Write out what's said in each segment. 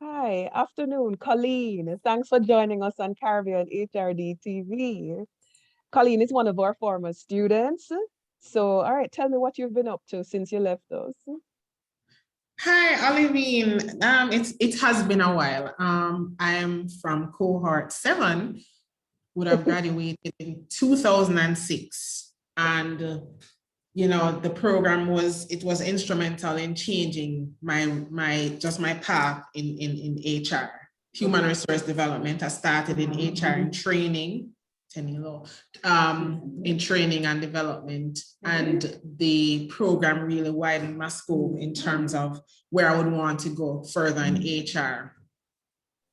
Hi, afternoon, Colleen. Thanks for joining us on Caribbean HRD TV. Colleen is one of our former students. So, all right, tell me what you've been up to since you left us. Hi, Olivine. It has been a while. I'm from cohort 7, would have graduated in 2006. And the program was instrumental in changing my path in HR. Human resource development. I started in HR in training, in training and development, and the program really widened my scope in terms of where I would want to go further in HR.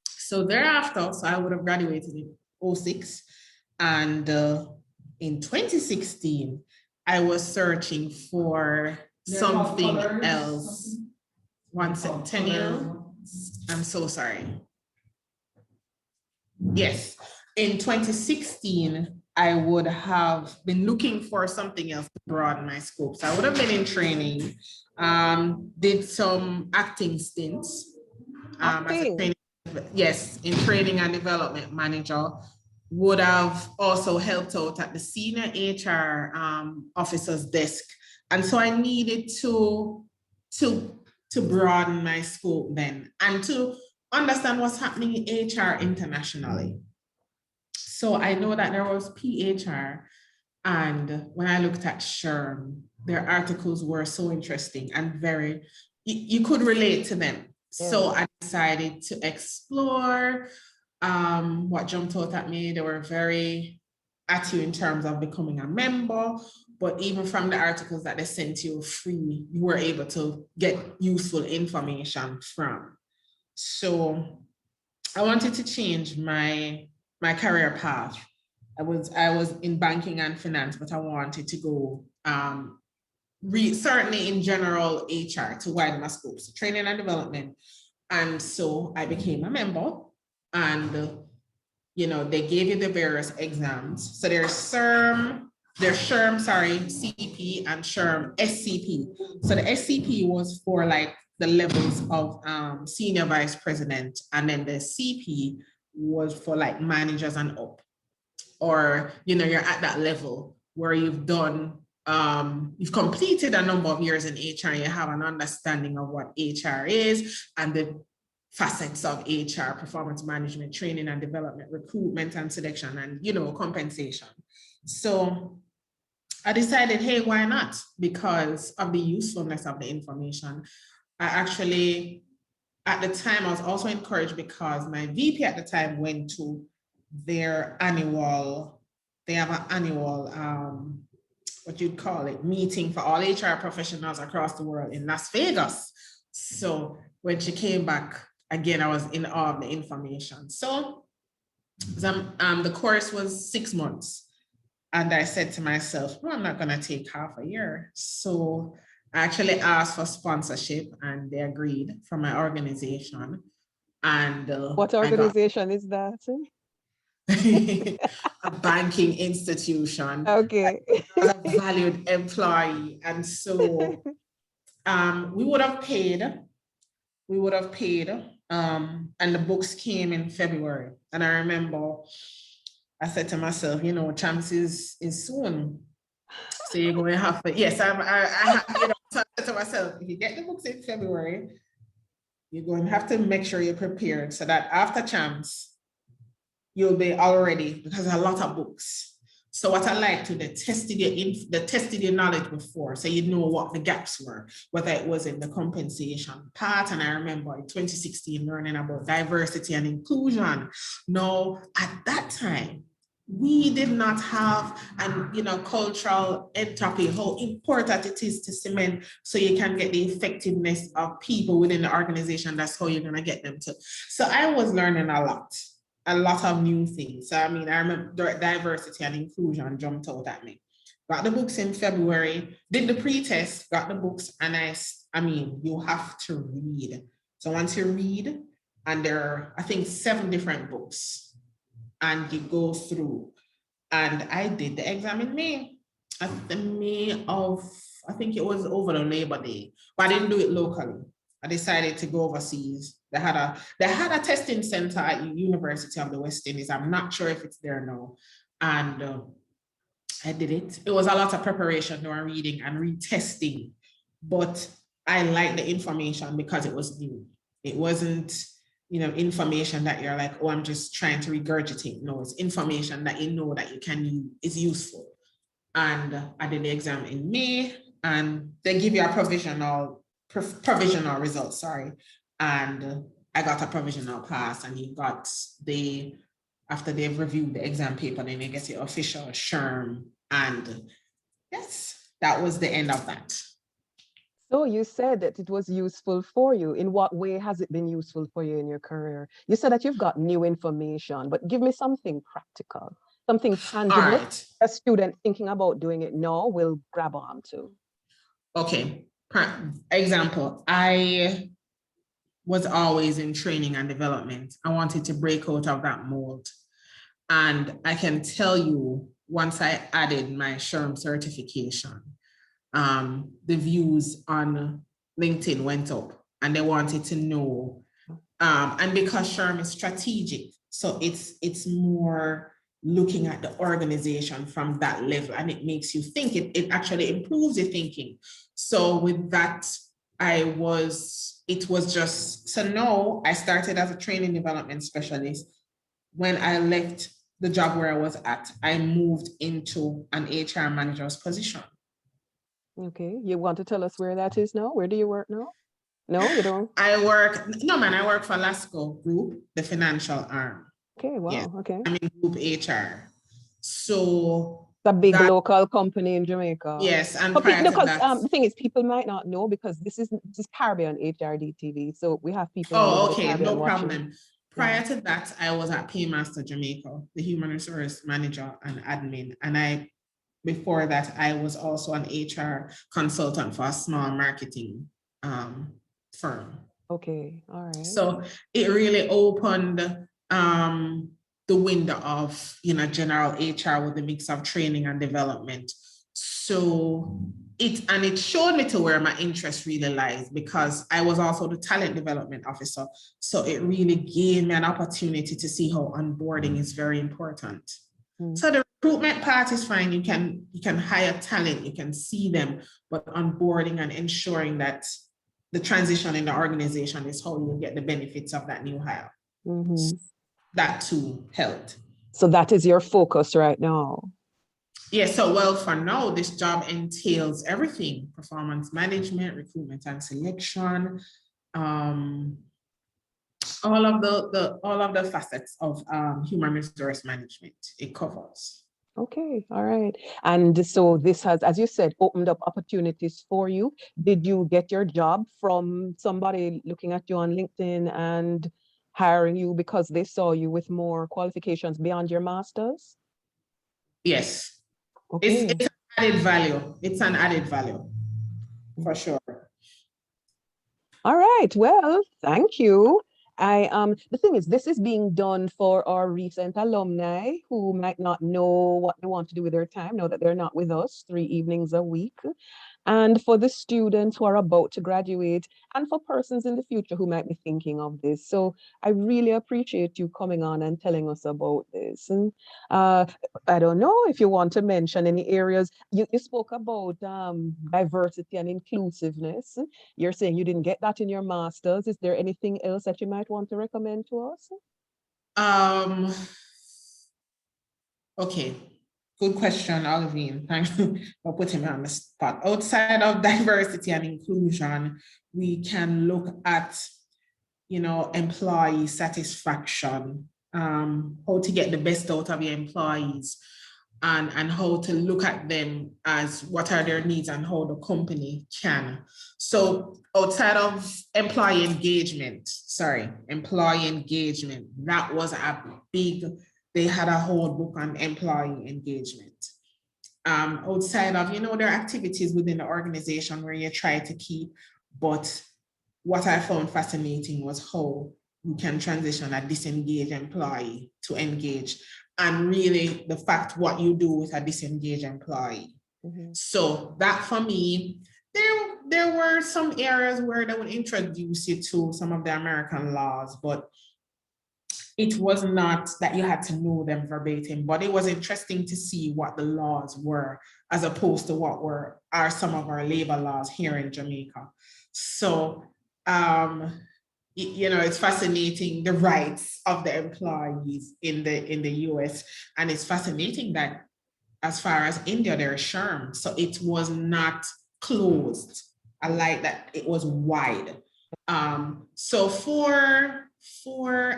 So thereafter, I would have graduated in 2006, and in 2016, I was searching for something else. One second, 10 years. I'm so sorry. Yes, in 2016, I would have been looking for something else to broaden my scope. So I would have been in training, did some acting stints. As a training, yes, in training and development manager. Would have also helped out at the senior HR officer's desk. And so I needed to broaden my scope then and to understand what's happening in HR internationally. So I know that there was PHR, and when I looked at SHRM, their articles were so interesting and very, you could relate to them. Yeah. So I decided to explore what jumped out at me. They were very at you in terms of becoming a member, but even from the articles that they sent you free, you were able to get useful information from. So I wanted to change my career path. I was in banking and finance, but I wanted to go certainly in general HR to widen my scope, so training and development. And so I became a member, and they gave you the various exams. So there's SHRM, CP, and SHRM SCP. So the SCP was for like the levels of senior vice president, and then the CP was for like managers and up, or you're at that level where you've done you've completed a number of years in HR, you have an understanding of what HR is and the facets of HR: performance management, training and development, recruitment and selection, and compensation. So I decided, hey, why not? Because of the usefulness of the information. I actually, at the time, I was also encouraged because my VP at the time went to their annual, they have an annual, what you'd call it, meeting for all HR professionals across the world in Las Vegas. So when she came back, again, I was in awe of the information. So the course was 6 months. And I said to myself, well, I'm not going to take half a year. So I actually asked for sponsorship, and they agreed from my organization. And what organization is that? A banking institution. Okay. I was a valued employee. And so we would have paid, and the books came in February. And I remember I said to myself, chances is soon. So you're going to have to, yes, so I said to myself, if you get the books in February, you're going to have to make sure you're prepared so that after champs, you'll be all ready, because there's a lot of books. So what I like to, they tested your knowledge before, so you know what the gaps were, whether it was in the compensation part. And I remember in 2016 learning about diversity and inclusion. Now, at that time, we did not have cultural entropy, how important it is to cement so you can get the effectiveness of people within the organization. That's how you're going to get them to. So I was learning a lot of new things. So I remember diversity and inclusion jumped out at me. Got the books in February, did the pre-test, got the books, and you have to read. So once you read, and there are, I think, 7 different books, and you go through. And I did the exam in May. At the May of, I think it was over the Labor Day, but I didn't do it locally. I decided to go overseas They had a testing center at University of the West Indies. I'm not sure if it's there now. And I did it. It was a lot of preparation, doing reading and retesting, but I liked the information because it was new. It wasn't, information that you're like, oh, I'm just trying to regurgitate. No, it's information that you know that you can use, is useful. And I did the exam in May, and they give you a provisional result, sorry. And I got a provisional pass, and after they've reviewed the exam paper, then they get the official SHRM. And yes, that was the end of that. So you said that it was useful for you. In what way has it been useful for you in your career? You said that you've got new information, but give me something practical, something tangible. Right. A student thinking about doing it now will grab on to. Okay. Example, I was always in training and development. I wanted to break out of that mold. And I can tell you, once I added my SHRM certification, the views on LinkedIn went up, and they wanted to know. And because SHRM is strategic, so it's more looking at the organization from that level, and it makes you think. It actually improves your thinking. So with that, it was just, so now I started as a training development specialist. When I left the job where I was at, I moved into an HR manager's position. Okay, you want to tell us where that is now? Where do you work now? No, you don't? I work for Lasco Group, the financial arm. Okay, wow, yeah. Okay. I'm in Group HR. So it's a big local company in Jamaica. Yes, and the thing is, people might not know, because this is Caribbean HRD TV, so we have people. Oh, okay, no problem. Prior to that, I was at Paymaster Jamaica, the human resource manager and admin, and before that, I was also an HR consultant for a small marketing firm. Okay, all right. So it really opened the window of, general HR with a mix of training and development. So it showed me to where my interest really lies, because I was also the talent development officer. So it really gave me an opportunity to see how onboarding is very important. So the recruitment part is fine. You can hire talent, you can see them, but onboarding and ensuring that the transition in the organization is how you get the benefits of that new hire. So that too helped. So that is your focus right now? Yeah, so well, for now, this job entails everything: performance management, recruitment and selection, all of the facets of human resource management it covers. Okay, all right. And so this has, as you said, opened up opportunities for you. Did you get your job from somebody looking at you on LinkedIn and hiring you because they saw you with more qualifications beyond your master's? Yes. Okay. It's an added value. It's an added value, for sure. All right. Well, thank you. The thing is, this is being done for our recent alumni who might not know what they want to do with their time, now that they're not with us 3 evenings a week. And for the students who are about to graduate, and for persons in the future who might be thinking of this. So I really appreciate you coming on and telling us about this. And I don't know if you want to mention any areas. You spoke about diversity and inclusiveness. You're saying you didn't get that in your master's. Is there anything else that you might want to recommend to us? Okay. Good question, Olivine. Thank you for putting me on the spot. Outside of diversity and inclusion, we can look at, employee satisfaction, how to get the best out of your employees, and how to look at them as what are their needs and how the company can. So outside of employee engagement, that was a big. They had a whole book on employee engagement. Outside of, their activities within the organization where you try to keep, but what I found fascinating was how you can transition a disengaged employee to engage, and really the fact what you do with a disengaged employee. So that for me, there were some areas where they would introduce you to some of the American laws, but it was not that you had to know them verbatim, but it was interesting to see what the laws were as opposed to what are some of our labor laws here in Jamaica. So, you know, it's fascinating the rights of the employees in the US, and it's fascinating that as far as India, there's SHRM, so it was not closed. I like that it was wide. So for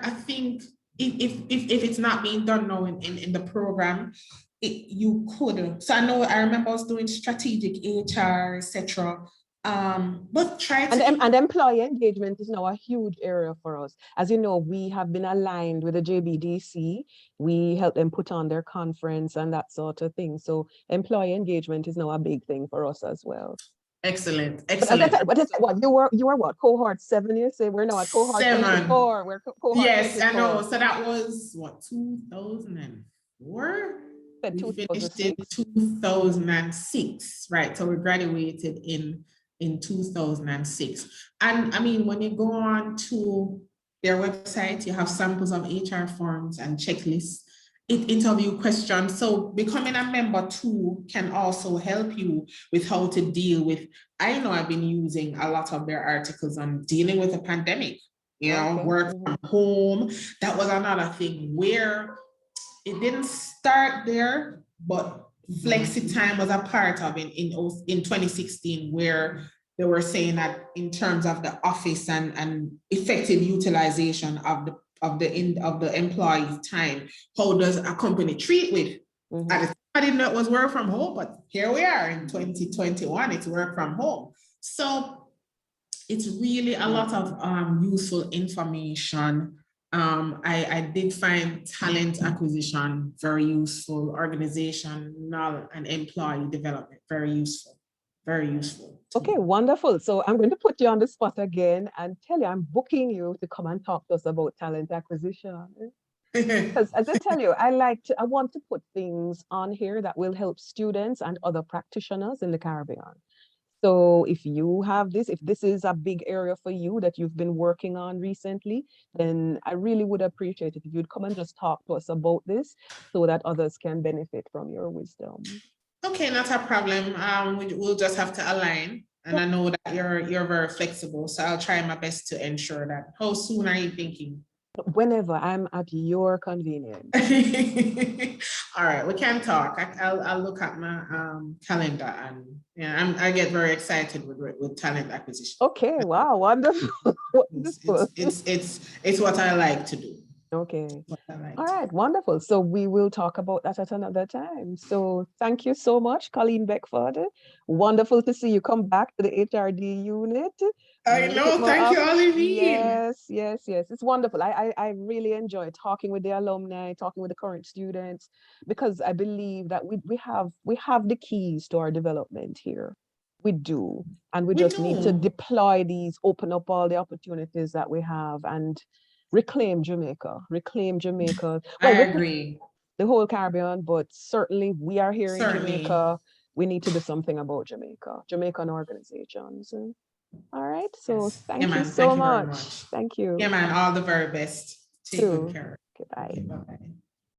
I think if it's not being done now in the program, you could. So I remember I was doing strategic HR, etc. But try to and employee engagement is now a huge area for us. As you know, we have been aligned with the JBDC. We help them put on their conference and that sort of thing. So employee engagement is now a big thing for us as well. Excellent. What you were what, cohort 7? You say we're now at cohort 24. We're cohort yes, 24. I know. So that was what, 2004? We finished in 2006, right? So we graduated in 2006. And I mean, when you go on to their website, you have samples of HR forms and checklists, interview questions. So becoming a member too can also help you with how to deal with, I know I've been using a lot of their articles on dealing with a pandemic, you know, work from home. That was another thing where it didn't start there, but flexi time was a part of it in 2016, where they were saying that in terms of the office and effective utilization of the employee's time, how does a company treat with? I didn't know it was work from home, but here we are in 2021, it's work from home. So it's really a lot of useful information. I did find talent acquisition very useful, organizational and employee development very useful, very useful. Okay, wonderful. So I'm going to put you on the spot again and tell you I'm booking you to come and talk to us about talent acquisition. Because as I tell you, I want to put things on here that will help students and other practitioners in the Caribbean. So if you have this, if this is a big area for you that you've been working on recently, then I really would appreciate it if you'd come and just talk to us about this so that others can benefit from your wisdom. Okay, not a problem. We'll just have to align. And I know that you're very flexible, so I'll try my best to ensure that. How soon are you thinking? Whenever, I'm at your convenience. All right, we can talk. I'll look at my calendar, and yeah, I get very excited with talent acquisition. Okay, wow, wonderful. Wonderful. It's what I like to do. Okay. All right, wonderful. So we will talk about that at another time. So thank you so much, Coleen Beckford. Wonderful to see you come back to the HRD unit. I know, thank you, Olivine. Yes, yes, yes. It's wonderful. I really enjoy talking with the alumni, talking with the current students, because I believe that we have the keys to our development here. We do. And we just need to deploy these, open up all the opportunities that we have, and reclaim Jamaica. Well, I agree. The whole Caribbean, but certainly we are here in Jamaica. We need to do something about Jamaican organizations. All right. So thank you so much. Thank you. Yeah, man. All the very best. Take good care. Goodbye. Okay, bye-bye.